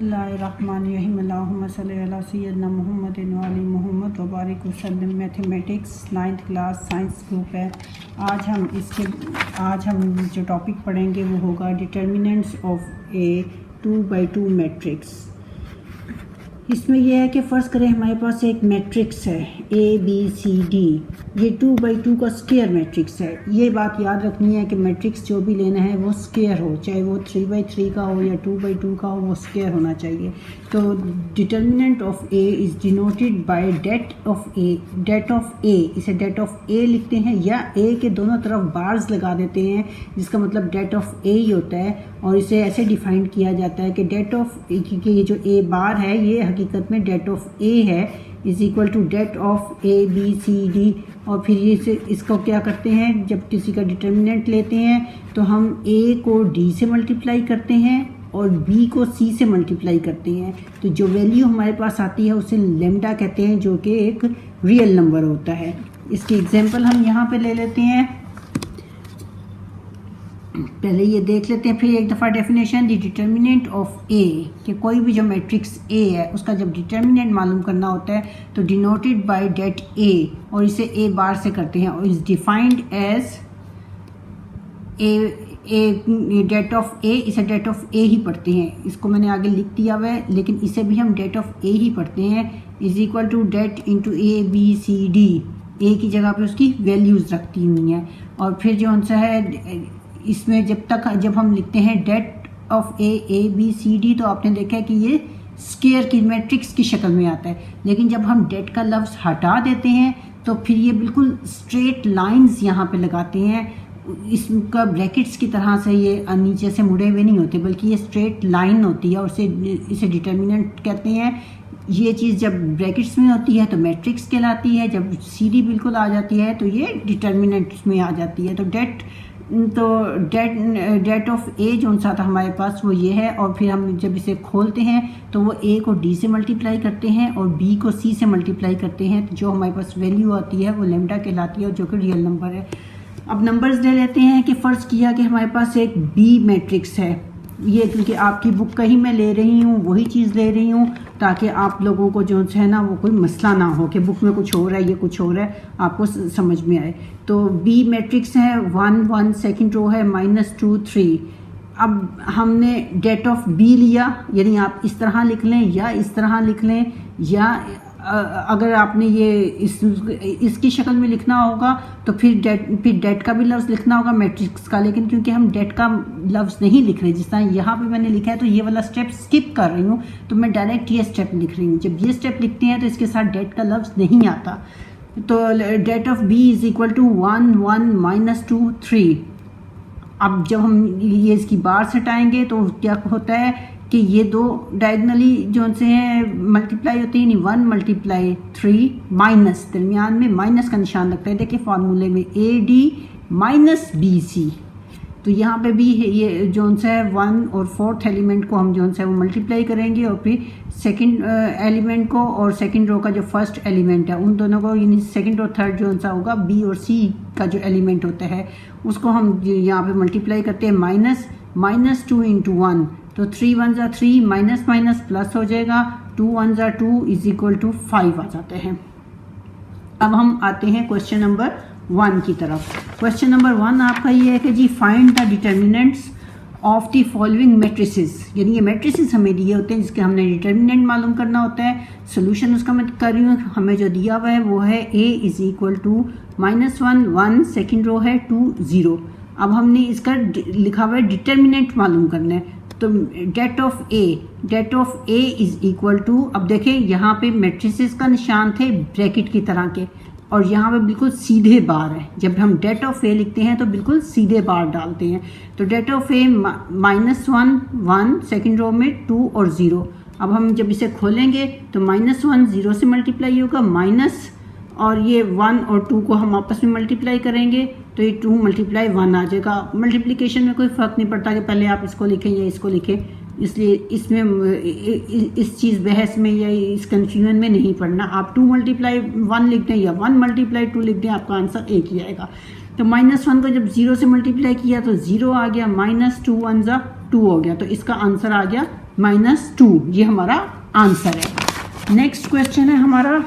बिस्मिल्लाहिर्रहमानिर्रहीम अल्लाहुम्मा सल्लि अला सय्यिदना मुहम्मदिन व अली मुहम्मद व बारिक वसल्लम। Mathematics 9th class science group है। आज हम जो टॉपिक पढ़ेंगे वो होगा determinants of A 2x2 matrix. इसमें यह है कि फ़र्ज़ करें हमारे पास एक मैट्रिक्स है ABCD, ये 2x2 का स्क्वायर मैट्रिक्स है। ये बात याद रखनी है कि मैट्रिक्स जो भी लेना है वो स्क्वायर हो, चाहे वो 3x3 का हो या 2x2 का हो, वो स्क्वायर होना चाहिए। तो determinant of A is denoted by det of A, इसे डेट ऑफ A लिखते हैं या A के दोनों तरफ बार्स लगा देते हैं, जिसका मतलब डेट ऑफ A ही होता है। और इसे ऐसे डिफाइन किया जाता है कि डेट ऑफ क्योंकि ये जो A बार है ये हकीकत में डेट ऑफ A है is equal to det of ABCD। और फिर ये इसको क्या करते हैं, जब किसी का डिटर्मिनेंट लेते हैं तो हम A को D से मल्टीप्लाई करते हैं और B को C से मल्टीप्लाई करते हैं। तो जो वैल्यू हमारे पास आती है उसे लेम्डा कहते हैं, जो कि एक रियल नंबर होता है। इसकी एग्जांपल हम यहाँ पे ले लेते हैं। पहले ये देख लेते हैं, फिर एक दफ़ा definition. The determinant of A, कि कोई भी जो मैट्रिक्स A है उसका जब डिटर्मिनेंट मालूम करना होता है तो डिनोटेड बाय डेट A, और इसे A बार से करते हैं और is defined as det of A। इसे डेट ऑफ A ही पढ़ते हैं, इसको मैंने आगे लिख दिया हुआ है, लेकिन इसे भी हम डेट ऑफ A ही पढ़ते हैं। Is equal to det into ABCD, A की जगह पे उसकी वैल्यूज़ रखती हुई हैं। और फिर जो आंसर है इसमें जब हम लिखते हैं डेट ऑफ ABCD तो आपने देखा है कि ये स्क्वायर की मैट्रिक्स की शक्ल में आता है। लेकिन जब हम डेट का लफ्ज़ हटा देते हैं तो फिर ये बिल्कुल स्ट्रेट लाइंस यहाँ पे लगाते हैं। इसका ब्रैकेट्स की तरह से ये नीचे से मुड़े हुए नहीं होते, बल्कि ये स्ट्रेट लाइन होती है और इसे डिटर्मिनेंट कहते हैं। ये चीज़ जब ब्रैकेट्स में होती है तो मैट्रिक्स कहलाती है, जब सीधी बिल्कुल आ जाती है तो ये डिटर्मिनेंट्स में आ जाती है। तो डेट ऑफ A जो सा था हमारे पास वो ये है। और फिर हम जब इसे खोलते हैं तो वो A को D से मल्टीप्लाई करते हैं और B को C से मल्टीप्लाई करते हैं, तो जो हमारे पास वैल्यू आती है वो लेम्डा कहलाती है, और जो कि रियल नंबर है। अब नंबर्स ले लेते हैं कि फ़र्ज़ किया कि हमारे पास एक B मैट्रिक्स है। ये क्योंकि आपकी बुक का ही मैं ले रही हूँ, वही चीज़ ले रही हूँ ताकि आप लोगों को जो है ना वो कोई मसला ना हो कि बुक में कुछ हो रहा है, ये कुछ हो रहा है, आपको समझ में आए। तो B मैट्रिक्स है 1 1, सेकंड रो है -2 3। अब हमने डेट ऑफ B लिया, यानी आप इस तरह लिख लें या इस तरह लिख लें, या अगर आपने ये इसकी शक्ल में लिखना होगा तो फिर डेट का भी लफ्ज़ लिखना होगा मैट्रिक्स का। लेकिन क्योंकि हम डेट का लफ्ज़ नहीं लिख रहे, जिस तरह यहाँ पे मैंने लिखा है, तो ये वाला स्टेप स्किप कर रही हूँ, तो मैं डायरेक्ट ये स्टेप लिख रही हूँ। जब ये स्टेप लिखते हैं तो इसके साथ डेट का लफ्ज़ नहीं आता। तो det of B is equal to 1 1 -2 3। अब जब हम ये इसकी बार हटाएंगे तो क्या होता है कि ये दो डायगनली जो से हैं मल्टीप्लाई होती है, यानी 1 × 3 माइनस, दरमियान में माइनस का निशान लगता है। देखिए फार्मूले में AD - BC, तो यहाँ पे भी ये जो है 1 और 4th एलिमेंट को हम जो है वो मल्टीप्लाई करेंगे, और फिर सेकंड एलिमेंट को और सेकंड रो का जो फर्स्ट एलिमेंट है उन दोनों को, यानी सेकंड और थर्ड जो सा होगा B और C का जो एलिमेंट होता है उसको हम यहाँ पे मल्टीप्लाई करते हैं। -2 × 1, तो 3 1 = 3, माइनस माइनस प्लस हो जाएगा, 2 1 = 2 इज इक्वल टू 5 आ जाते हैं। अब हम आते हैं क्वेश्चन नंबर 1 की तरफ। क्वेश्चन नंबर 1 आपका ये है कि जी find the determinants of the following matrices, यानी ये मैट्रिसेस हमें दिए होते हैं जिसके हमने डिटर्मिनेंट मालूम करना होता है। सोल्यूशन उसका मैं कर रही हूँ, हमें जो दिया हुआ है वो है A is equal to -1 1, second row है 2 0। अब हमने इसका लिखा हुआ है डिटर्मिनेंट मालूम करना है, तो det of A is equal to, अब देखें यहाँ पे मैट्रिसेस का निशान थे ब्रैकेट की तरह के, और यहाँ पे बिल्कुल सीधे बार है। जब हम डेट ऑफ A लिखते हैं तो बिल्कुल सीधे बार डालते हैं। तो det of A -1 1, second row में 2 और 0। अब हम जब इसे खोलेंगे तो -1 0 से मल्टीप्लाई होगा, माइनस, और ये 1 और 2 को हम आपस में मल्टीप्लाई करेंगे तो ये 2 × 1 आ जाएगा। मल्टीप्लिकेशन में कोई फ़र्क नहीं पड़ता कि पहले आप इसको लिखें या इसको लिखें, इसलिए इसमें इस चीज़ बहस में या इस कन्फ्यूजन में नहीं पड़ना। आप 2 × 1 लिख दें या 1 × 2 लिख दें, आपका आंसर एक ही आएगा। तो -1 को जब 0 से मल्टीप्लाई किया तो 0 आ गया, -2 1 = 2 हो गया, तो इसका आंसर आ गया -2, ये हमारा आंसर है। नेक्स्ट क्वेश्चन है हमारा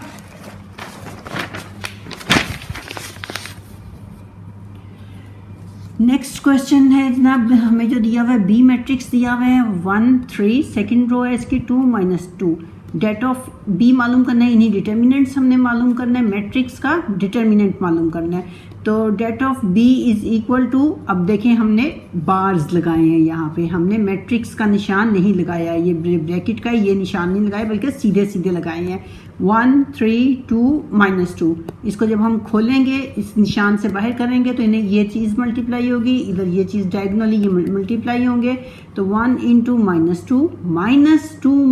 जनाब, हमें जो दिया हुआ है बी मैट्रिक्स दिया हुआ है 1 3, सेकेंड रो है इसकी 2 -2। डेट ऑफ बी मालूम करना है, इन्हीं डिटर्मिनेंट्स हमने मालूम करना है, मैट्रिक्स का डिटर्मिनेंट मालूम करना है। तो det of B is equal to, अब देखें हमने बार्स लगाए हैं, यहाँ पे हमने मैट्रिक्स का निशान नहीं लगाया, ये ब्रैकेट का ये निशान नहीं लगाया बल्कि सीधे सीधे लगाए हैं। 1 3 2 -2, इसको जब हम खोलेंगे इस निशान से बाहर करेंगे तो इन्हें ये चीज़ मल्टीप्लाई होगी, इधर ये चीज़ डायगोनली ये मल्टीप्लाई होंगे। तो 1 इंटू -2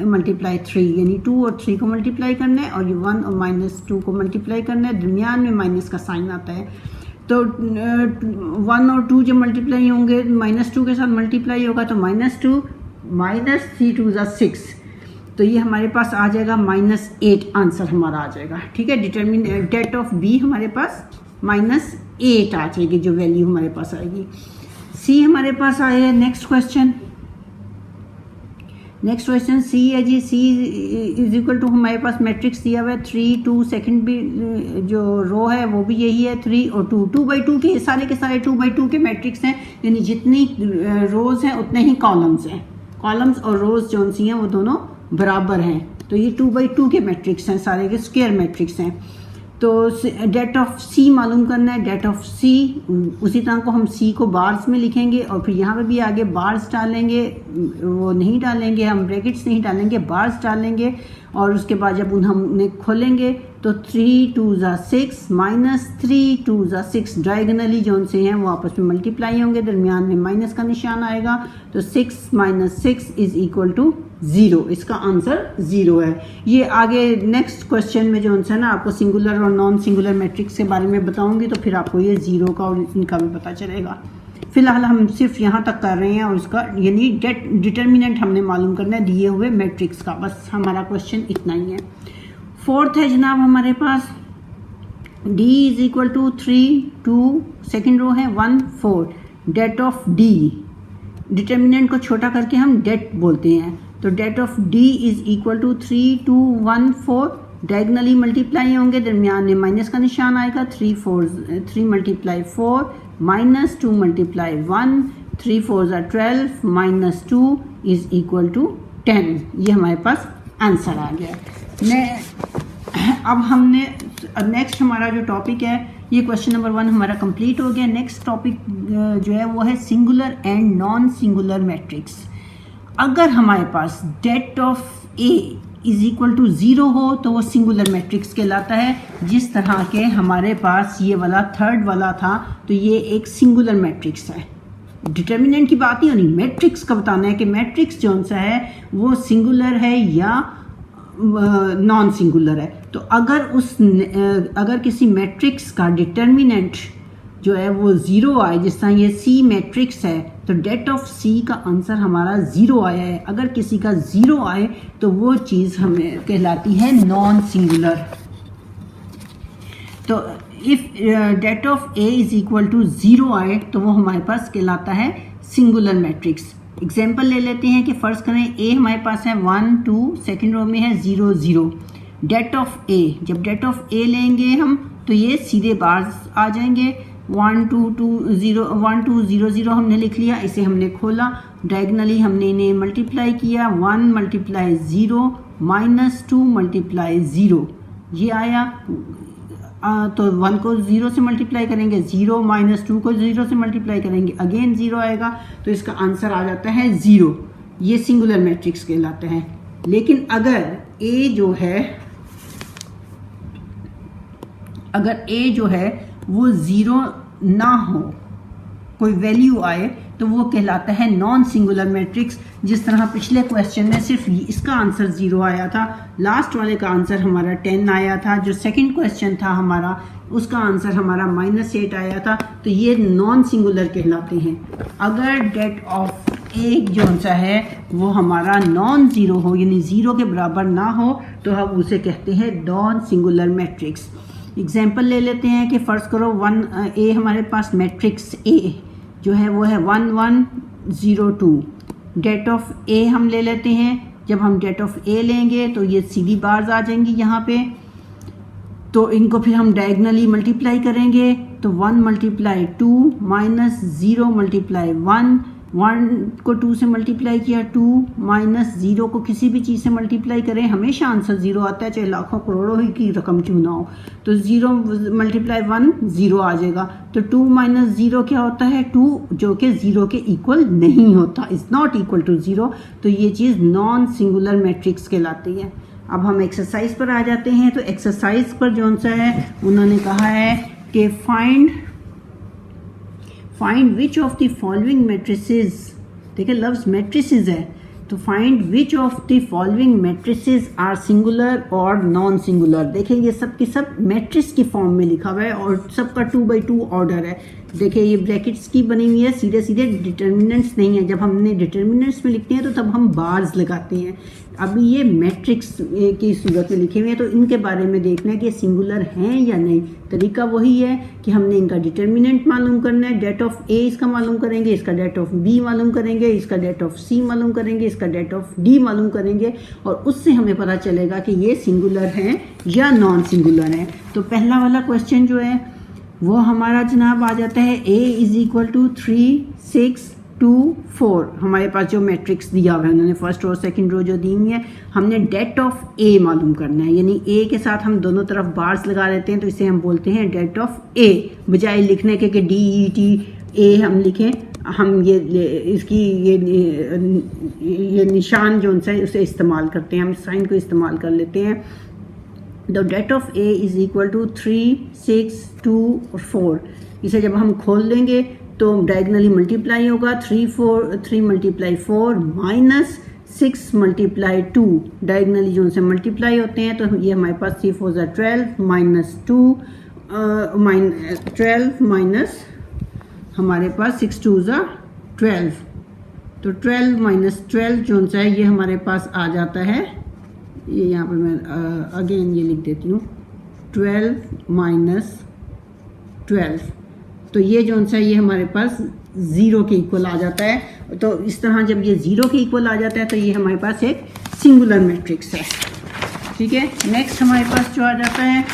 मल्टीप्लाई 3, यानी 2 और 3 को मल्टीप्लाई करना है और ये 1 और -2 को मल्टीप्लाई करना है, दरमियान में माइनस का साइन आता है। तो 1 और 2 जब मल्टीप्लाई होंगे -2 के साथ मल्टीप्लाई होगा तो -2 -3 2 6, तो ये हमारे पास आ जाएगा -8 आंसर हमारा आ जाएगा। ठीक है, डिटरमिन डेट ऑफ बी हमारे पास -8 आ जाएगी, जो वैल्यू हमारे पास आएगी। सी हमारे पास आया है नेक्स्ट क्वेश्चन सी है जी। सी इज इक्वल टू, हमारे पास मैट्रिक्स दिया हुआ है 3 2, सेकंड भी जो रो है वो भी यही है 3 और 2, 2/2 के सारे 2/2 के मैट्रिक्स हैं, यानी जितनी रोज हैं उतने ही कॉलम्स हैं। कॉलम्स और रोज जो सी हैं वो दोनों बराबर हैं, तो ये 2/2 के मैट्रिक्स हैं, सारे के स्क्वायर मैट्रिक्स हैं। तो डेट ऑफ सी मालूम करना है, डेट ऑफ सी, उसी तरह को हम सी को बार्स में लिखेंगे और फिर यहाँ पे भी आगे बार्स डालेंगे, वो नहीं डालेंगे हम ब्रैकेट्स नहीं डालेंगे, बार्स डालेंगे और उसके बाद जब हम उन्हें खोलेंगे तो 3 2 6 -3 2 6 डायगोनली जो उनसे हैं वो आपस में मल्टीप्लाई होंगे, दरमियान में माइनस का निशान आएगा, तो 6 - 6 इज इक्वल टू 0, इसका आंसर 0 है। ये आगे नेक्स्ट क्वेश्चन में जो है ना आपको सिंगुलर और नॉन सिंगुलर मैट्रिक्स के बारे में बताऊंगी, तो फिर आपको ये 0 का और इनका भी पता चलेगा। फिलहाल हम सिर्फ यहाँ तक कर रहे हैं और इसका यानी डिटर्मिनेंट हमने मालूम करना है दिए हुए मैट्रिक्स का, बस हमारा क्वेश्चन इतना ही है। फोर्थ है जनाब हमारे पास D is equal to 3 2, second row है 1 4, डेट ऑफ D, डिटर्मिनेंट को छोटा करके हम डेट बोलते हैं, तो det of D is equal to 3 2 1 4, diagonally multiply होंगे, दरमियान में माइनस का निशान आएगा, 3 × 4 -2 × 1, 3 4 12 -2 इज इक्वल टू 10, ये हमारे पास आंसर आ गया। अब हमने नेक्स्ट हमारा जो टॉपिक है, ये क्वेश्चन नंबर 1 हमारा कंप्लीट हो गया। नेक्स्ट टॉपिक जो है वो है singular and non singular matrix. अगर हमारे पास det of A is equal to 0 हो तो वो सिंगुलर मैट्रिक्स कहलाता है। जिस तरह के हमारे पास ये वाला थर्ड वाला था, तो ये एक सिंगुलर मैट्रिक्स है। डिटर्मिनेंट की बात नहीं होनी, मैट्रिक्स का बताना है कि मैट्रिक्स जो सा है वो सिंगुलर है या नॉन सिंगुलर है। तो अगर किसी मैट्रिक्स का डिटर्मिनेंट जो है वो 0 आए, जिस तरह ये सी मैट्रिक्स है, तो डेट ऑफ सी का आंसर हमारा 0 आया है। अगर किसी का 0 आए तो वो चीज़ हमें कहलाती है नॉन सिंगुलर। तो if det of A is equal to 0 आए तो वो हमारे पास कहलाता है सिंगुलर मैट्रिक्स। एग्जाम्पल ले लेते हैं कि फ़र्ज़ करें ए हमारे पास है 1 2, सेकेंड रो में है 0 0। डेट ऑफ ए, जब डेट ऑफ ए लेंगे हम तो ये सीधे बार्स आ जाएंगे। 1 2 2 0 1 2 0 0 हमने लिख लिया, इसे हमने खोला, डायगोनली हमने इन्हें मल्टीप्लाई किया, 1 × 0 -2 × 0 ये आया। तो 1 को 0 से मल्टीप्लाई करेंगे, 0 -2 को 0 से मल्टीप्लाई करेंगे, अगेन 0 आएगा, तो इसका आंसर आ जाता है 0। ये सिंगुलर मैट्रिक्स कहलाते हैं। लेकिन अगर ए जो है वो 0 ना हो, कोई वैल्यू आए, तो वो कहलाता है नॉन सिंगुलर मैट्रिक्स। जिस तरह पिछले क्वेश्चन में सिर्फ इसका आंसर 0 आया था, लास्ट वाले का आंसर हमारा 10 आया था, जो सेकंड क्वेश्चन था हमारा उसका आंसर हमारा -8 आया था, तो ये नॉन सिंगुलर कहलाते हैं। अगर डेट ऑफ ए जो सा है वो हमारा नॉन ज़ीरो हो, यानी 0 के बराबर ना हो, तो हम उसे कहते हैं नॉन सिंगुलर मैट्रिक्स। एग्जाम्पल ले लेते हैं कि फ़र्ज़ करो 1 ए हमारे पास मैट्रिक्स ए जो है वो है 1 1 0 2, डेट ऑफ ए हम ले लेते हैं। जब हम डेट ऑफ ए लेंगे तो ये सीधी बार्स आ जाएंगी यहाँ पे, तो इनको फिर हम डायगनली मल्टीप्लाई करेंगे। तो 1 मल्टीप्लाई 2 माइनस 0 मल्टीप्लाई 1, 1 को 2 से मल्टीप्लाई किया 2 माइनस 0 को किसी भी चीज़ से मल्टीप्लाई करें हमेशा आंसर 0 आता है, चाहे लाखों करोड़ों ही की रकम क्यों ना हो। तो 0 मल्टीप्लाई 1 0 आ जाएगा। तो 2 माइनस 0 क्या होता है? 2, जो कि 0 के इक्वल नहीं होता, इज़ नॉट इक्वल टू 0। तो ये चीज़ नॉन सिंगुलर मैट्रिक्स कहलाती है। अब हम एक्सरसाइज पर आ जाते हैं। तो एक्सरसाइज पर जो सा है उन्होंने कहा है कि find which of the following matrices, देखिए लफ्ज मैट्रिसेस है, तो find which of the following matrices are singular और नॉन सिंगुलर। देखिए ये सब की सब मैट्रिक्स की फॉर्म में लिखा हुआ है और सबका 2 by 2 ऑर्डर है। देखिए ये ब्रैकेट्स की बनी हुई है, सीधे सीधे डिटर्मिनेंट्स नहीं है। जब हमने डिटर्मिनेंट्स में लिखते हैं तो तब हम बार्स लगाते हैं। अभी ये मैट्रिक्स की सूरत में लिखे हुए हैं, तो इनके बारे में देखना है कि सिंगुलर हैं या नहीं। तरीका वही है कि हमने इनका डिटर्मिनेंट मालूम करना है, डेट ऑफ ए इसका मालूम करेंगे, इसका डेट ऑफ बी मालूम करेंगे, इसका डेट ऑफ सी मालूम करेंगे, इसका डेट ऑफ डी मालूम करेंगे, और उससे हमें पता चलेगा कि ये सिंगुलर हैं या नॉन सिंगुलर हैं। तो पहला वाला क्वेश्चन जो है वो हमारा जनाब आ जाता है a इज इक्वल टू 3 6 2 4। हमारे पास जो मैट्रिक्स दिया हुआ है उन्होंने फर्स्ट रो सेकंड रो जो दी हुई है, हमने डेट ऑफ a मालूम करना है, यानी a के साथ हम दोनों तरफ बार्स लगा देते हैं, तो इसे हम बोलते हैं डेट ऑफ a। बजाय लिखने के कि DET A हम लिखें, हम ये इसकी ये निशान जो उनसे उसे इस्तेमाल करते हैं, हम साइन को इस्तेमाल कर लेते हैं। तो det of a is equal to 3 6 2 और 4। इसे जब हम खोल देंगे तो डायगनली मल्टीप्लाई होगा, 3 मल्टीप्लाई 4 माइनस 6 मल्टीप्लाई 2, डायगनली जो उनसे मल्टीप्लाई होते हैं। तो ये हमारे पास 3 4 12 माइनस 2 12 माइनस हमारे पास 6 2 12, तो 12 माइनस 12 जो सा है ये हमारे पास आ जाता है, ये यहाँ पर मैं अगेन ये लिख देती हूँ 12 माइनस 12। तो ये जो सा ये हमारे पास 0 के इक्वल आ जाता है। तो इस तरह जब ये 0 के इक्वल आ जाता है तो ये हमारे पास एक सिंगुलर मैट्रिक्स है। ठीक है, नेक्स्ट हमारे पास जो आ जाता है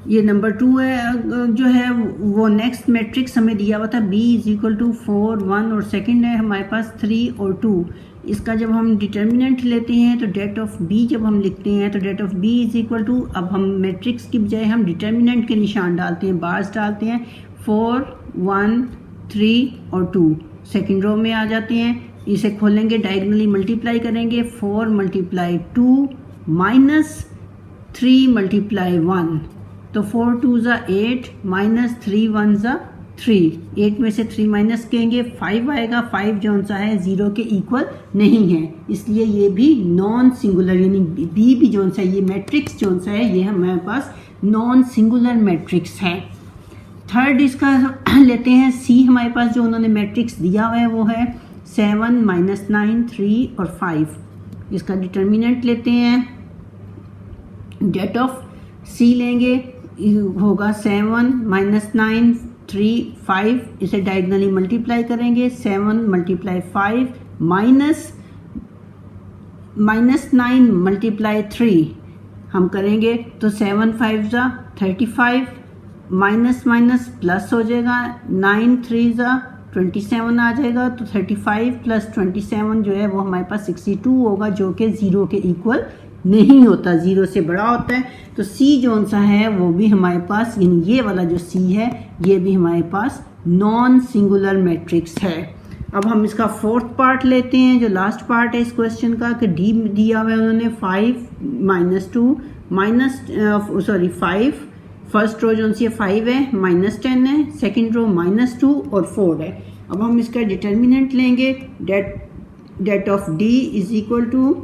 ये नंबर 2 है, जो है वो नेक्स्ट मैट्रिक्स हमें दिया हुआ था b इज इक्वल टू 4 1 और सेकंड है हमारे पास 3 और 2। इसका जब हम डिटर्मिनेंट लेते हैं तो डेट ऑफ b जब हम लिखते हैं तो det of b is equal to, अब हम मैट्रिक्स की बजाय हम डिटर्मिनेंट के निशान डालते हैं, बार्स डालते हैं, 4 1 3 और 2 सेकेंड रो में आ जाते हैं। इसे खोलेंगे, डायगनली मल्टीप्लाई करेंगे, 4 मल्टीप्लाई 2 माइनस 3 मल्टीप्लाई 1, तो 4 2 8 माइनस 3 1 3, 8 में से 3 माइनस करेंगे 5 आएगा, 5 जो सा है 0 के इक्वल नहीं है, इसलिए ये भी नॉन सिंगुलर, यानी बी भी जो सा ये मैट्रिक्स जो सा है ये हमारे पास नॉन सिंगुलर मैट्रिक्स है। थर्ड इसका लेते हैं सी, हमारे पास जो उन्होंने मैट्रिक्स दिया हुआ है वो है 7 माइनस 9 3 और 5। इसका डिटर्मिनेंट लेते हैं, डेट ऑफ सी लेंगे, होगा 7 माइनस 9 3 5, इसे डायगनली मल्टीप्लाई करेंगे, 7 मल्टीप्लाई 5 माइनस 9 मल्टीप्लाई 3 हम करेंगे तो 7 5 35, माइनस माइनस प्लस हो जाएगा, 9 3 27 आ जाएगा, तो 35 प्लस 27 जो है वो हमारे पास 62 होगा, जो कि 0 के इक्वल नहीं होता, 0 से बड़ा होता है। तो C जो सा है वो भी हमारे पास, यानी ये वाला जो C है ये भी हमारे पास नॉन सिंगुलर मैट्रिक्स है। अब हम इसका फोर्थ पार्ट लेते हैं, जो लास्ट पार्ट है इस क्वेश्चन का, कि D दिया हुआ है उन्होंने 5 माइनस 2 माइनस 5, फर्स्ट रो जो सी 5 है माइनस 10 है, सेकेंड रो माइनस 2 और 4 है। अब हम इसका डिटर्मिनेंट लेंगे, det of D is equal to,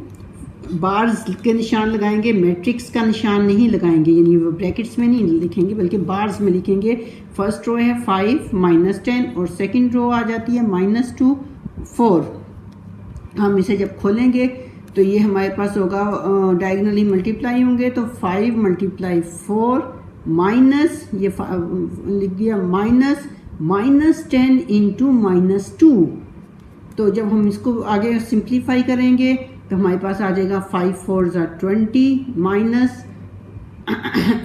bars के निशान लगाएंगे, मैट्रिक्स का निशान नहीं लगाएंगे, यानी वो ब्रैकेट्स में नहीं लिखेंगे बल्कि बार्स में लिखेंगे। फर्स्ट रो है 5 माइनस 10 और सेकंड रो आ जाती है माइनस 2 4। हम इसे जब खोलेंगे तो ये हमारे पास होगा, डायगनली मल्टीप्लाई होंगे तो 5 मल्टीप्लाई 4 माइनस ये लिख दिया माइनस -10 इंटू -2। तो जब हम इसको आगे सिंप्लीफाई करेंगे तो हमारे पास आ जाएगा 5 4 20 माइनस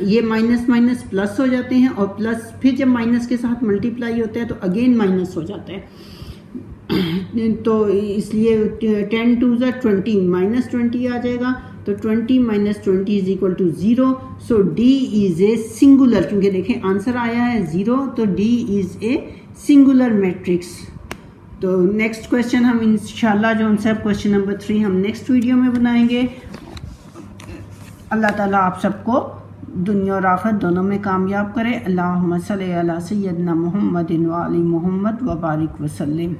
ये माइनस माइनस प्लस हो जाते हैं और प्लस फिर जब माइनस के साथ मल्टीप्लाई होता है तो अगेन माइनस हो जाता है। तो इसलिए 10 2 20 -20 आ जाएगा। तो 20 - 20 is equal to 0। So D is a singular, क्योंकि देखें आंसर आया है 0, तो D is a singular matrix. तो नेक्स्ट क्वेश्चन हम इंशाल्लाह जो उनसे क्वेश्चन नंबर 3 हम नेक्स्ट वीडियो में बनाएंगे। अल्लाह ताला आप सबको दुनिया और आखिरत दोनों में कामयाब करे। अल्लाहुम्मा सल्ली अला सय्यदना मुहम्मदिन व आलि मुहम्मद व बारिक वसल्लम।